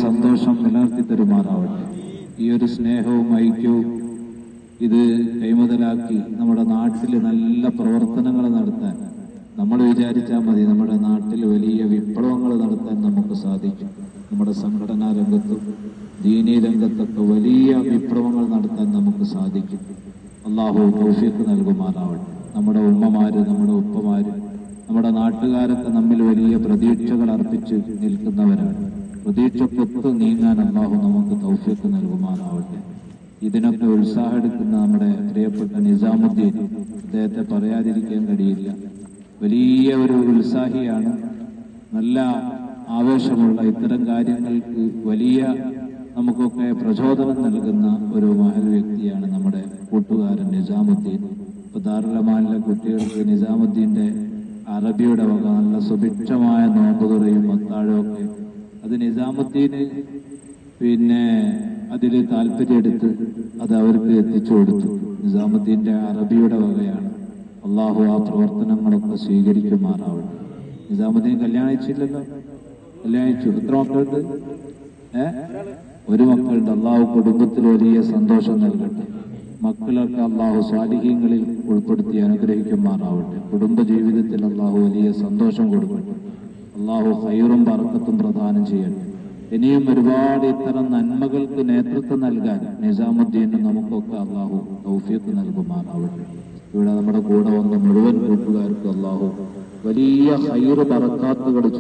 സന്തോഷം നിലനിർത്തി തരുമാറാവട്ടെ. ഈ ഒരു സ്നേഹവും ഐക്യവും ഇത് കൈമുതലാക്കി നമ്മുടെ നാട്ടിൽ നല്ല പ്രവർത്തനങ്ങൾ നടത്താൻ നമ്മൾ വിചാരിച്ചാൽ മതി. നമ്മുടെ നാട്ടിൽ വലിയ വിപ്ലവങ്ങൾ നടത്താൻ നമുക്ക് സാധിക്കും. നമ്മുടെ സംഘടനാ രംഗത്തും ദീനീ രംഗത്തൊക്കെ വലിയ വിപ്ലവങ്ങൾ നടത്താൻ നമുക്ക് സാധിക്കും. അള്ളാഹു തൗഫീഖ് നൽകുമാറാവട്ടെ. നമ്മുടെ ഉമ്മമാര്, നമ്മുടെ ഉപ്പമാര്, നമ്മുടെ നാട്ടുകാരൊക്കെ നമ്മിൽ വലിയ പ്രതീക്ഷകൾ അർപ്പിച്ച് നിൽക്കുന്നവരാണ്. പ്രതീക്ഷക്കൊത്ത് നീങ്ങാൻ അള്ളാഹു നമുക്ക് തൗഫീഖ് നൽകുമാറാവട്ടെ. ഇതിനൊക്കെ ഉത്സാഹമെടുക്കുന്ന നമ്മുടെ പ്രിയപ്പെട്ട നിസാമുദ്ദീൻ, അദ്ദേഹത്തെ പറയാതിരിക്കാൻ കഴിയില്ല. വലിയ ഒരു ഉത്സാഹിയാണ്, നല്ല ആവേശമുള്ള, ഇത്തരം കാര്യങ്ങൾക്ക് വലിയ നമുക്കൊക്കെ പ്രചോദനം നൽകുന്ന ഒരു മഹൽ വ്യക്തിയാണ് നമ്മുടെ കൂട്ടുകാരൻ നിസാമുദ്ദീൻ. ഇപ്പൊ ദാറുൽ കുട്ടികൾക്ക് നിസാമുദ്ദീന്റെ അറബിയുടെ വക നല്ല സുഭിക്ഷമായ നോമ്പുതുറയും അത്താഴമൊക്കെ അത് നിസാമുദ്ദീന് അതിൽ താല്പര്യമെടുത്ത് അത് അവർക്ക് എത്തിച്ചു കൊടുത്തു. നിസാമുദ്ദീന്റെ അറബിയുടെ വകയാണ്. അള്ളാഹു ആ പ്രവർത്തനങ്ങളൊക്കെ സ്വീകരിക്കുമാറാവട്ടെ. നിസാമുദ്ദീൻ കല്യാണിച്ചില്ലല്ലോ? കല്യാണിച്ചു. എത്ര മക്കളുണ്ട്? ഒരു മക്കളുണ്ട്. അള്ളാഹു കുടുംബത്തിൽ വലിയ സന്തോഷം നൽകട്ടെ. മക്കളൊക്കെ അള്ളാഹു സ്വാലിഹീങ്ങളിൽ ഉൾപ്പെടുത്തി അനുഗ്രഹിക്കുമാറാവട്ടെ. കുടുംബ ജീവിതത്തിൽ അള്ളാഹു വലിയ സന്തോഷം കൊടുക്കട്ടെ. അള്ളാഹു ഖൈറും ബറക്കത്തും പ്രദാനം ചെയ്യട്ടെ. ഇനിയും ഒരുപാട് ഇത്തരം നന്മകൾക്ക് നേതൃത്വം നൽകാൻ നിസാമുദ്ദീന് നമുക്കൊക്കെ അള്ളാഹു തൗഫീഖ് നൽകുമാറാവട്ടെ. ഇവിടെ നമ്മുടെ കൂടെ വന്ന മുഴുവൻ കൂട്ടുകാർക്ക് അള്ളാഹു വലിയ ഖൈറ് ബറക്കാത്തുകൾ